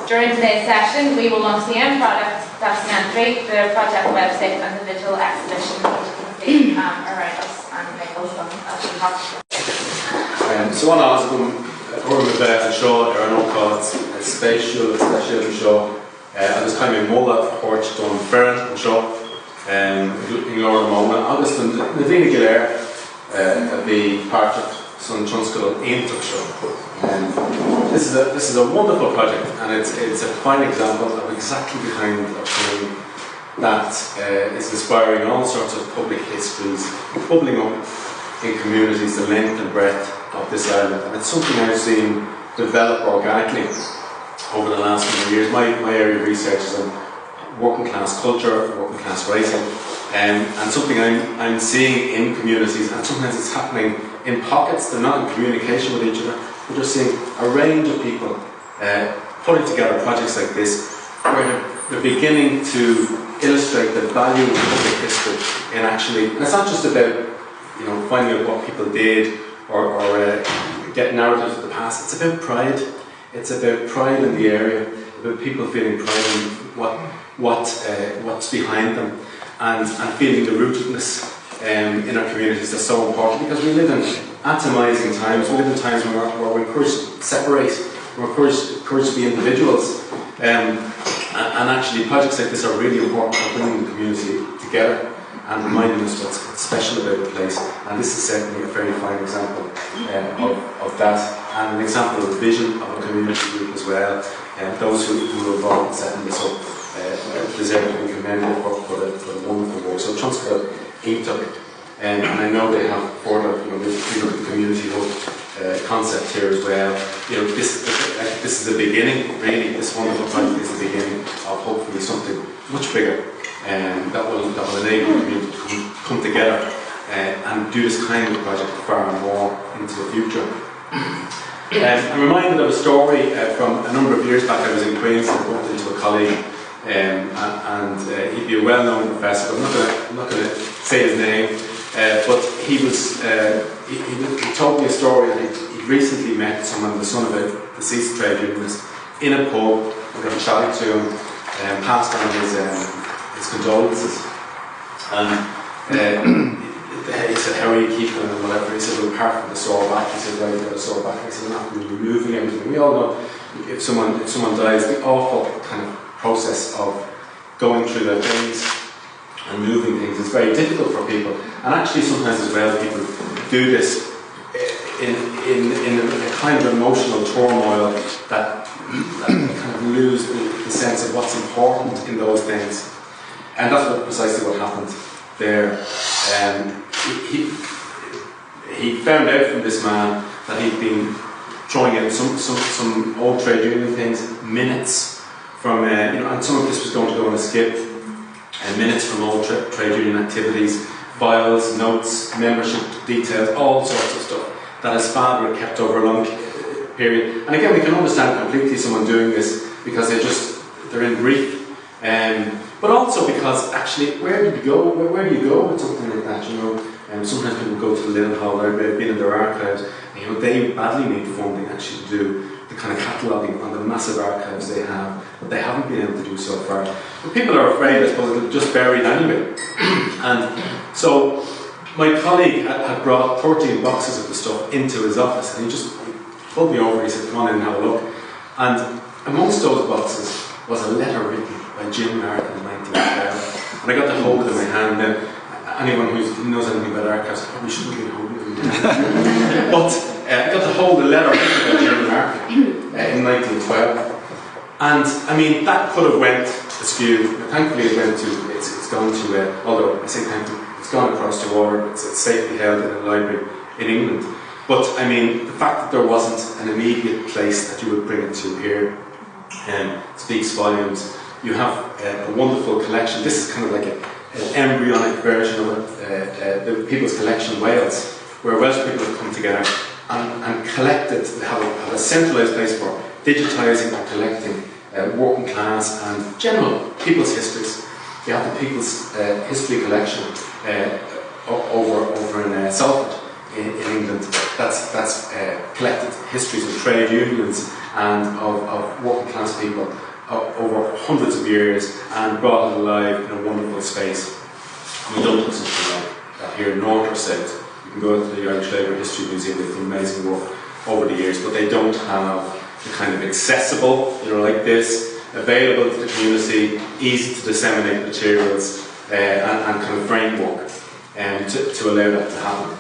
During today's session, we will launch the end product, documentary, the project website, and the digital exhibition, which you can see around us, and Michael's going to talk. So an asgum orm an seo an ócáid spéisiúil an seo agus caiim móla hort don fearan an seo in or móna agus na bhína go léir a bhí páirteach san tionscadail aontacht seo. This is a wonderful project, and it's a fine example of exactly the kind of thing that is inspiring all sorts of public histories, bubbling up in communities the length and breadth of this island, and it's something I've seen develop organically over the last few years. My area of research is on working class culture, working class writing, and something I'm seeing in communities, and sometimes it's happening in pockets. They're not in communication with each other. We're just seeing a range of people putting together projects like this, where they're beginning to illustrate the value of public history in actually, and it's not just about finding out what people did or get narratives of the past. It's about pride. It's about pride in the area, about people feeling pride in what's behind them, and feeling the rootedness in our communities. That's so important, because we live in atomizing times. We live in times where we're encouraged to separate, we're encouraged to be individuals, and actually projects like this are really important for bringing the community together and reminding us what's special about the place. And this is certainly a very fine example of that, and an example of the vision of a community group as well. Those who were involved in setting this up deserve to be commended for the wonderful work. So tionscadail Imeacht, and I know they have further, the community hub concept here as well. This is the beginning, really. This wonderful project is the beginning of hopefully something much bigger, that will enable the community to come together and do this kind of project far more into the future. I'm reminded of a story from a number of years back. I was in Queens and bumped into a colleague, and he'd be a well-known professor. I'm not going to say his name, but he told me a story that he'd recently met someone, the son of a deceased trade unionist, in a pub. I got chatting to him, passed on his condolences, and he said, "How are you keeping?" and whatever. He said, "Well, apart from the sore back," he said, "Well, you've got a sore back." I said, "I'm not really removing everything." We all know if someone dies, the awful kind of process of going through their veins and moving things is very difficult for people. And actually sometimes as well people do this in a kind of emotional turmoil that kind of lose the sense of what's important in those things. And that's precisely what happened there. He found out from this man that he'd been throwing out some old trade union things, minutes from, and some of this was going to go on a skip, and minutes from old trade union activities, files, notes, membership details, all sorts of stuff that his father had kept over a long period. And again, we can understand completely someone doing this because they're in grief, but also because actually, where do you go with something like that? Sometimes people go to the Lyons, they've been in their archives, and they badly need funding actually to do the kind of cataloguing on the massive archives they have, but they haven't been able to do so far. But people are afraid, I suppose, they're just buried anyway. And so my colleague had brought 13 boxes of the stuff into his office, and he just pulled me over and he said, "Come on in and have a look." And amongst those boxes was a letter written by Jim Mark in 1912. And I got the hold in my hand. Now, anyone who knows anything about archives probably shouldn't be holding it. But I got to hold the letter written by Jim Mark in 1912. And I mean, that could have went askew. Thankfully it went to, it's gone to, although I say thankfully, it's gone across the water, it's safely held in a library in England. But I mean, the fact that there wasn't an immediate place that you would bring it to here speaks volumes. You have a wonderful collection. This is kind of like an embryonic version of it, the People's Collection Wales, where Welsh people have come together and collected, have a centralised place for digitising and collecting working class and general people's histories. You have the People's History Collection over in Salford. in England that's collected histories of trade unions and of working class people over hundreds of years and brought it alive in a wonderful space. And we don't have something like that here in North or South. You can go to the Irish Labour History Museum, they've done amazing work over the years, but they don't have the kind of accessible, like this, available to the community, easy to disseminate materials and kind of framework to allow that to happen.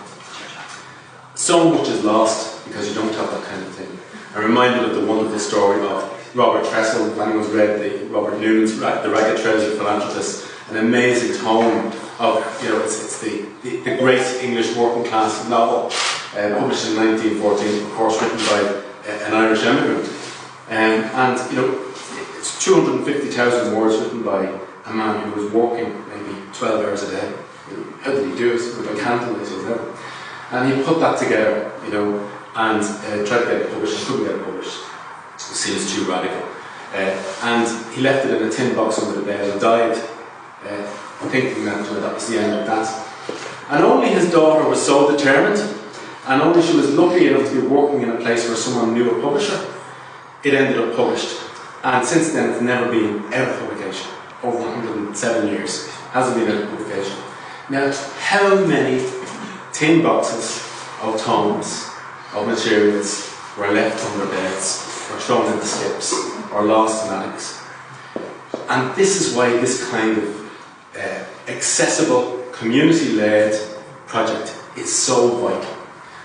So much is lost because you don't have that kind of thing. I'm reminded of the wonderful story of Robert Trestle. If anyone's read Robert Noonan's The Ragged Trouser Philanthropist, an amazing tome of, it's the great English working class novel, published in 1914, of course, written by an Irish immigrant. It's 250,000 words written by a man who was working maybe 12 hours a day. How did he do it? With a candlelit or whatever. And he put that together, and tried to get it published and couldn't get it published. It seems too radical. And he left it in a tin box under the bed and died, thinking that was the end of that. And only his daughter was so determined, and only she was lucky enough to be working in a place where someone knew a publisher, it ended up published. And since then it's never been out of publication. Over 107 years hasn't been out of publication. Now, how many tin boxes of tomes, of materials, were left under beds, or thrown into skips, or lost in attics? And this is why this kind of accessible, community-led project is so vital.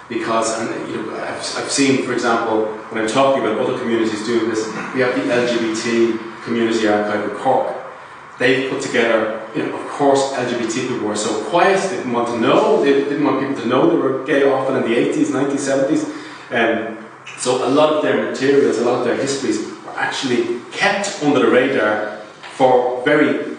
Because, I've seen, for example, when I'm talking about other communities doing this, we have the LGBT Community Archive in Cork. They've put together, of course, LGBT people were so quiet, they didn't want to know, they didn't want people to know they were gay often in the 80s, 90s, 70s. So a lot of their materials, a lot of their histories were actually kept under the radar for very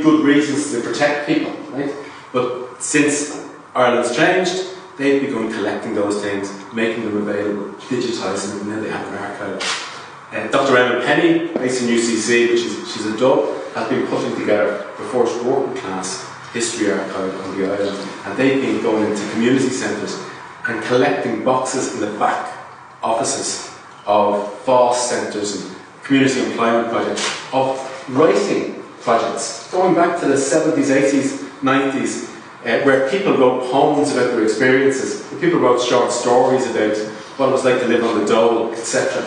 good reasons to protect people, right? But since Ireland's changed, they've begun collecting those things, making them available, digitising them, and then they have an archive. Dr. Emma Penny, based in UCC, she's a Dub, has been putting together the first working class history archive on the island, and they've been going into community centres and collecting boxes in the back offices of FOSS centres and community employment projects, of writing projects, going back to the 70s, 80s, 90s, where people wrote poems about their experiences, people wrote short stories about what it was like to live on the dole, etc.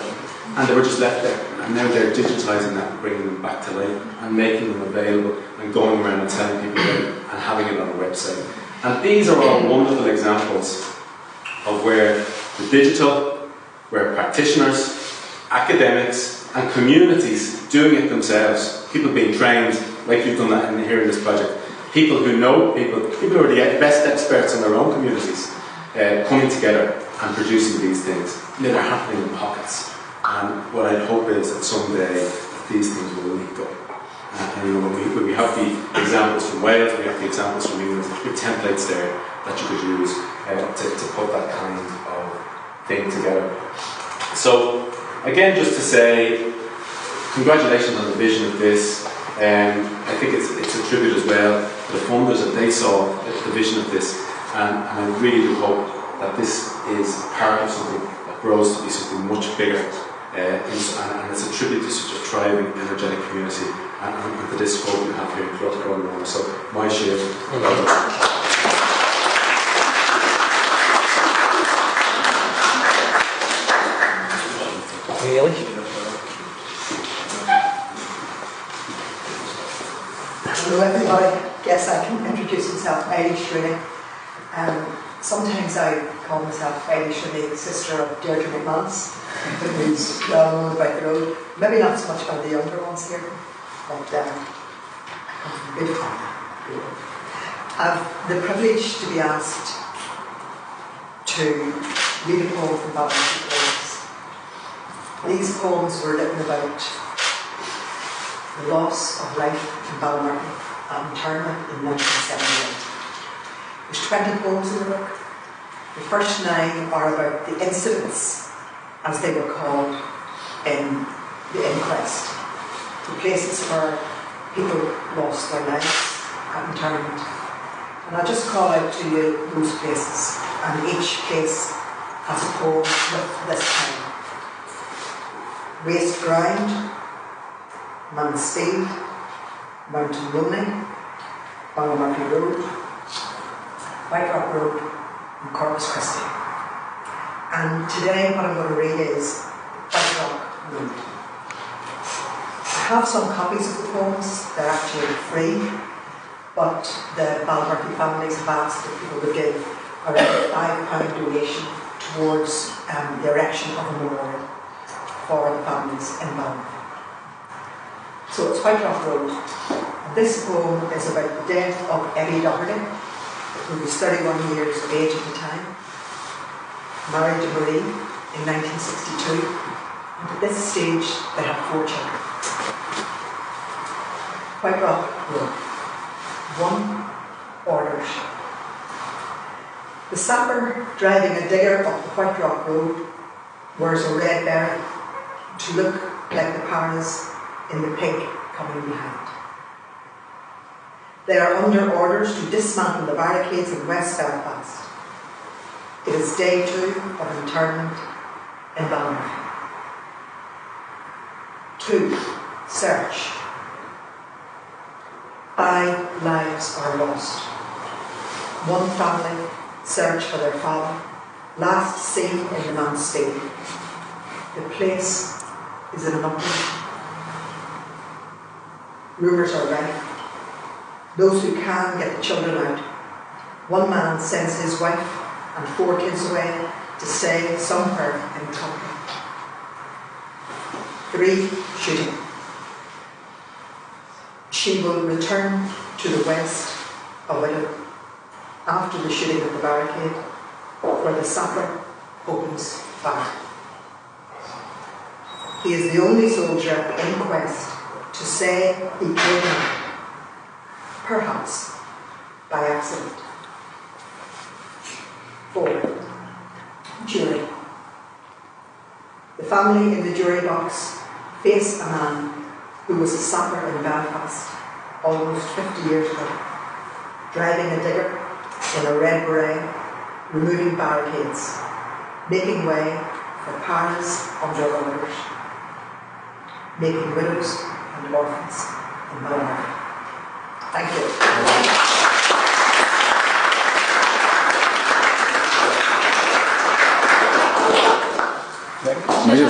And they were just left there. And now they're digitising that and bringing them back to life and making them available and going around and telling people about it and having it on a website. And these are all wonderful examples of where the digital, where practitioners, academics and communities doing it themselves, people being trained, like you've done that here in this project, people who know people who are the best experts in their own communities, coming together and producing these things. They're happening in pockets. And what I hope is that someday these things will link up. And when we have the examples from Wales, we have the examples from England, with templates there that you could use to put that kind of thing together. So, again, just to say, congratulations on the vision of this. I think it's a tribute as well to the funders that they saw the vision of this, and I really do hope that this is part of something that grows to be something much bigger, and it's a tribute to such a thriving, energetic community, and to this hope we have here in Uachtar Chluanaí. So my share. Eilish. Hello everybody, guess I can introduce myself, Eilish Rooney. Sometimes I call myself Eilish Rooney, the sister of Deirdre McManus, who's well known about the road. Maybe not so much by the younger ones here, but I come from a good family. I have the privilege to be asked to read a poem from Bhaile Uí Mhurchú. These poems were written about the loss of life in Ballymurphy at internment in 1978. There's 20 poems in the book. The first 9 are about the incidents, as they were called, in the inquest. The places where people lost their lives at internment. And I'll just call out to you those places, and each place has a poem with this time. Waste Ground, Mansfield, Mountain Rooney, Ballymurphy Road, White Rock Road, and Corpus Christi. And today what I'm going to read is White Rock Road. I have some copies of the poems. They're actually free, but the Ballymurphy families have asked if people would give around a £5 donation towards the erection of a memorial for the families in Ballymurphy. So it's White Rock Road. And this poem is about the death of Eddie Doherty, who was 31 years of age at the time, married to Marie in 1962, and at this stage they had 4 children. White Rock Road. 1. Orders. The sapper driving a digger up the White Rock Road wears a red beret to look like the paras in the pig coming behind. They are under orders to dismantle the barricades in West Belfast. It is day 2 of internment in Ballymurphy. 2. Search. 5 lives are lost. 1 family search for their father, last seen in the Mansfield. The place is in an uproar. Rumours are rife. Those who can get the children out. 1 man sends his wife and 4 kids away to stay somewhere in Togra. 3. Shooting. She will return to the west of Widow after the shooting of the barricade, where the sapper opens fire. He is the only soldier in quest to say he killed him, perhaps by accident. 4. Jury. The family in the jury box face a man who was a sapper in Belfast almost 50 years ago, driving a digger in a red beret, removing barricades, making way for paras under orders, making widows and orphans in Ballymurphy. Thank you.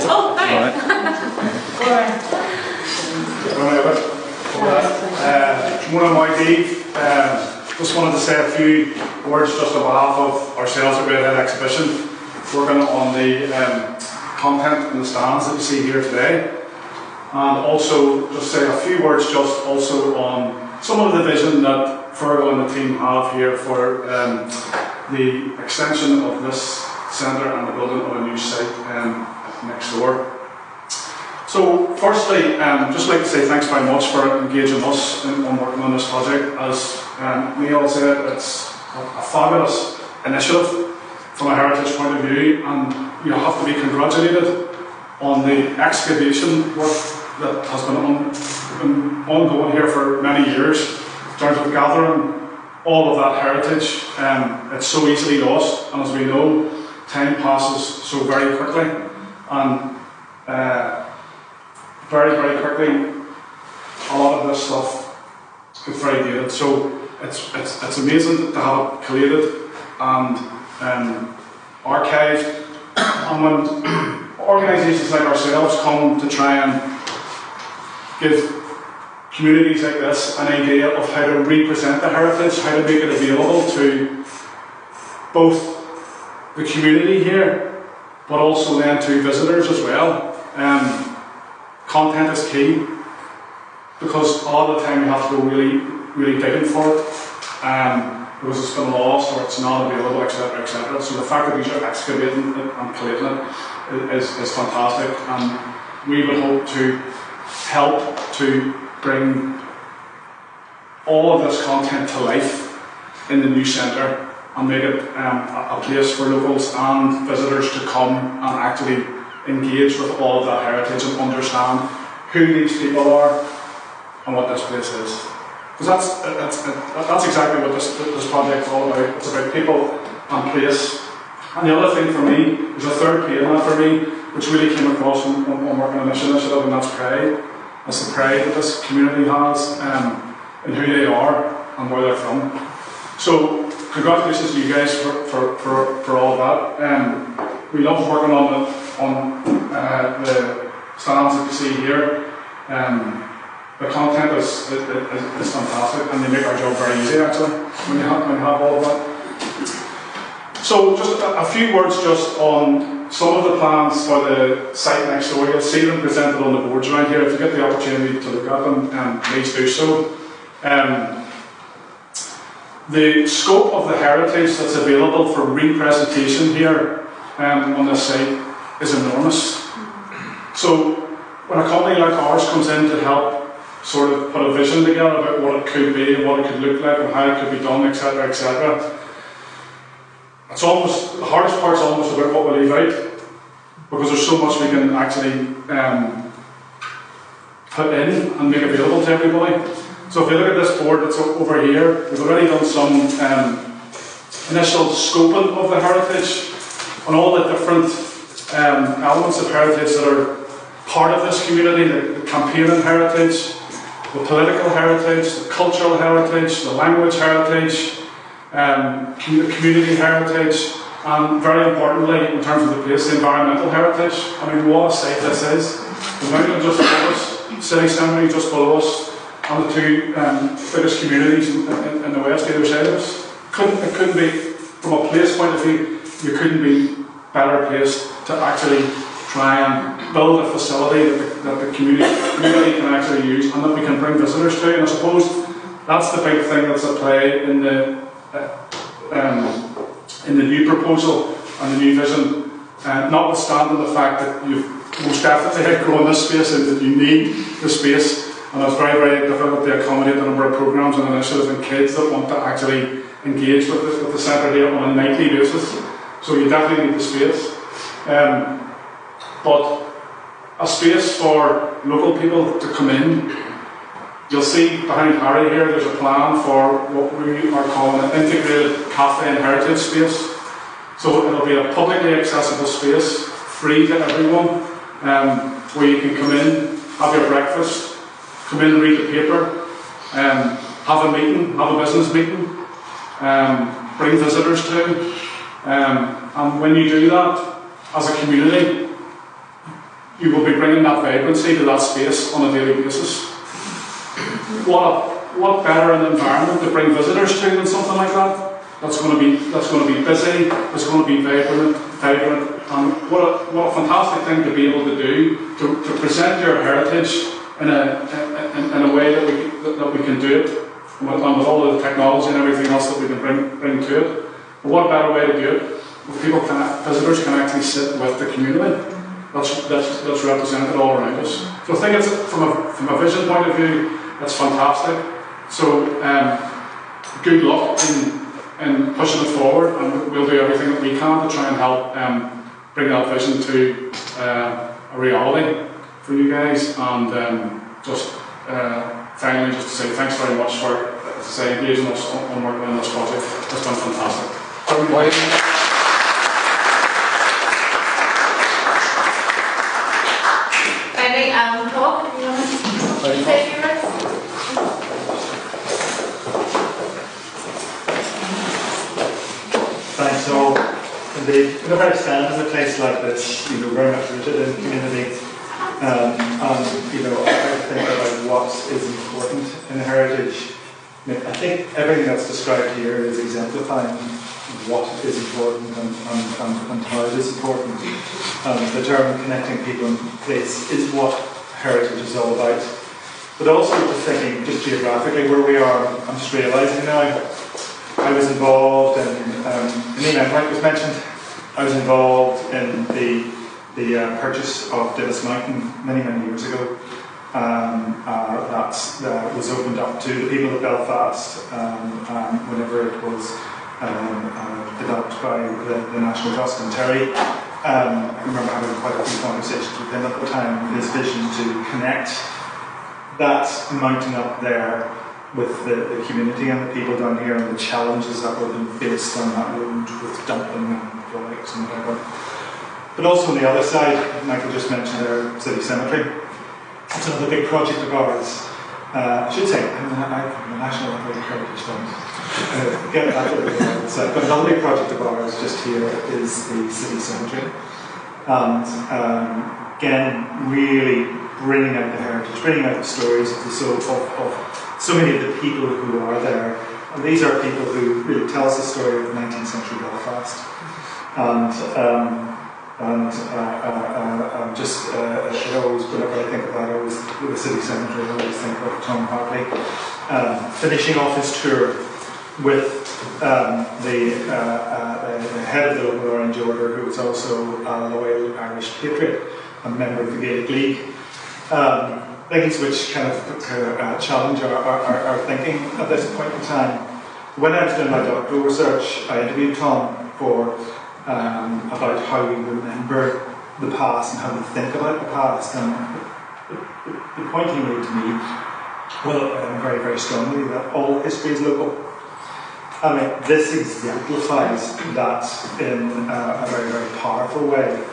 Oh, hi. One of my Dave, just wanted to say a few words just on behalf of ourselves at Redhead Exhibition, working on the content and the stands that you see here today, and also just say a few words just also on some of the vision that Fergal and the team have here for the extension of this centre and the building of a new site next door. So firstly, just like to say thanks very much for engaging us in working on this project. As Neil said, it's a fabulous initiative from a heritage point of view, and you have to be congratulated on the excavation work that has been ongoing here for many years in terms of gathering all of that heritage. It's so easily lost, and as we know, time passes so very quickly, and very, very quickly, a lot of this stuff gets very dated. So it's amazing to have it collated and archived. And when organisations like ourselves come to try and give communities like this an idea of how to represent the heritage, how to make it available to both the community here, but also then to visitors as well. Content is key, because a lot of the time you have to go really digging for it, because it's been lost or it's not available, etc., etc. So the fact that you're excavating it and collating it is fantastic, and we would hope to help to bring all of this content to life in the new centre and make it a place for locals and visitors to come and actually engage with all of that heritage and understand who these people are and what this place is. Because that's exactly what this project is all about. It's about people and place. And the other thing for me, there's a third P in that for me, which really came across when working on this initiative, and that's pride. That's the pride that this community has in who they are and where they're from. So congratulations to you guys for all of that. We love working on the stands that you see here. The content is fantastic, and they make our job very easy actually when you have all of that. So just a few words just on some of the plans for the site next door. You'll see them presented on the boards around here. If you get the opportunity to look at them, please do so. The scope of the heritage that's available for representation here on this site is enormous. So when a company like ours comes in to help sort of put a vision together about what it could be and what it could look like and how it could be done, etc., etc., it's almost, the hardest part's almost about what we leave out, because there's so much we can actually put in and make available to everybody. So if you look at this board that's over here, we've already done some initial scoping of the heritage on all the different elements of heritage that are part of this community: the campaigning heritage, the political heritage, the cultural heritage, the language heritage, community heritage, and very importantly, in terms of the place, the environmental heritage. I mean, what a site this is. The mountain just below us, city centre just below us, and the two biggest communities in the west either side of us. It couldn't be, from a place point of view, you couldn't be better placed to actually try and build a facility that the community can actually use and that we can bring visitors to. And I suppose that's the big thing that's at play in the new proposal and the new vision, notwithstanding the fact that you've most definitely outgrown this space and that you need the space, and it's very, very difficult to accommodate the number of programs and initiatives and kids that want to actually engage with the centre here on a nightly basis. So you definitely need the space. But a space for local people to come in. You'll see behind Harry here, there's a plan for what we are calling an integrated cafe and heritage space. So it'll be a publicly accessible space, free to everyone, where you can come in, have your breakfast, come in and read the paper, have a meeting, have a business meeting, bring visitors to. And when you do that, as a community, you will be bringing that vibrancy to that space on a daily basis. What better an environment to bring visitors to than something like that? That's going to be busy. It's going to be vibrant, and what a fantastic thing to be able to do to present your heritage in a way that we can do it, and with all the technology and everything else that we can bring to it. But what better way to do it? If visitors can actually sit with the community that's represented all around us. So I think it's from a vision point of view, it's fantastic. So good luck in pushing it forward, and we'll do everything that we can to try and help bring that vision to a reality for you guys. And finally, just to say thanks very much for engaging us on working on this project. It's been fantastic. Paul, if you want to say a few words. Thanks. So, indeed, whenever I stand in a place like this, very much rooted in community, and I think about what is important in heritage. I think everything that's described here is exemplifying what is important and how it is important. The term connecting people in place is what heritage is all about. But also just thinking, just geographically where we are, I'm just realising now, I was involved in Imeacht was mentioned, I was involved in the purchase of Davis Mountain many years ago. That was opened up to the people of Belfast whenever it was developed by the National Trust and Terry. I remember having quite a few conversations with him at the time, his vision to connect that mountain up there with the community and the people down here and the challenges that were being faced on that road with dumping and fholaighs and whatever. But also on the other side, Michael just mentioned our city cemetery. It's another big project of ours. I should say, I'm the National Heritage Fund. Get that over the but another big project of ours just here is the city cemetery. And again, really bringing out the heritage, bringing out the stories of so many of the people who are there. And these are people who really tell us the story of 19th century Belfast. And just, always, whenever I think of that, I always, with the city cemetery, I always think of Tom Hartley finishing off his tour with the head of the local Orange Order, who was also a loyal Irish patriot, a member of the Gaelic League. Things which kind of challenge our thinking at this point in time. When I was doing my doctoral research, I interviewed Tom for about how we remember the past and how we think about the past. And the point he made to me, well, very, very strongly, that all history is local. I mean, this exemplifies that in a very, very powerful way.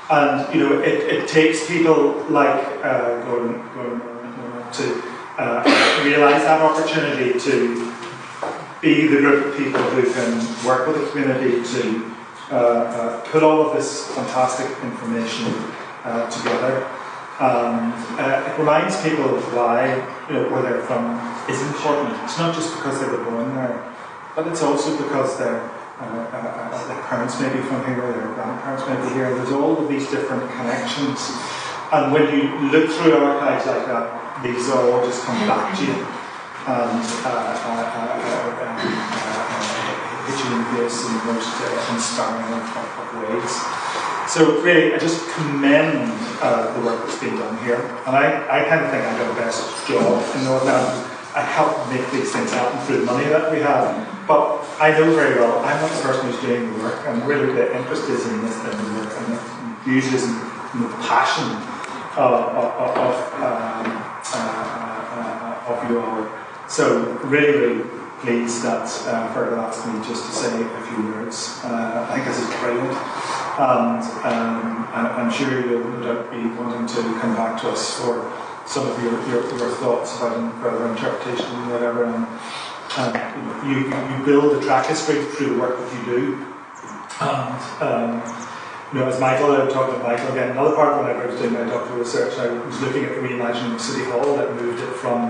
And, you know, it takes people like Gordon to realise that opportunity to be the group of people who can work with the community to put all of this fantastic information together. It reminds people of why, you know, where they're from is important. It's not just because they were born there, but it's also because their parents may be from here, their grandparents may be here. There's all of these different connections. And when you look through archives like that, these all just come back to you and hit you in the face in the most inspiring of ways. So really, I just commend the work that's been done here. And I kind of think I've got the best job in Northern Ireland. I help make these things happen through the money that we have. But I know very well, I'm not the person who's doing the work, and really the interest is in this, in the work, and the enthusiasm and the passion of you all. So really, really pleased that Fergal asked me just to say a few words. I think this is brilliant, and I'm sure you'll no doubt be wanting to come back to us for some of your thoughts about further interpretation and whatever. You build a track history through the work that you do. And you know, as Michael, I'm talking about Michael again, another part when I was doing my doctoral research, I was looking at the reimagining of City Hall that moved it from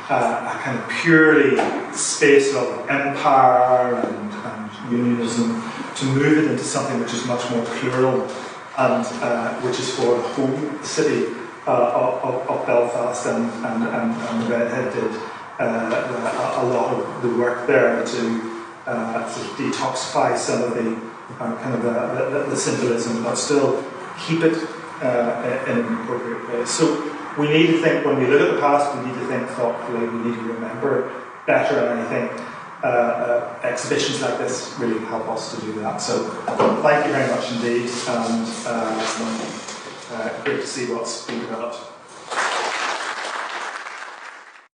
a kind of purely space of empire and unionism to move it into something which is much more plural and which is for the whole city of Belfast, and the Redhead did a lot of the work there to sort of detoxify some of the kind of the symbolism, but still keep it in an appropriate way. So we need to think, when we look at the past, we need to think thoughtfully, we need to remember better, and I think exhibitions like this really help us to do that. So thank you very much indeed, and great to see what's been developed.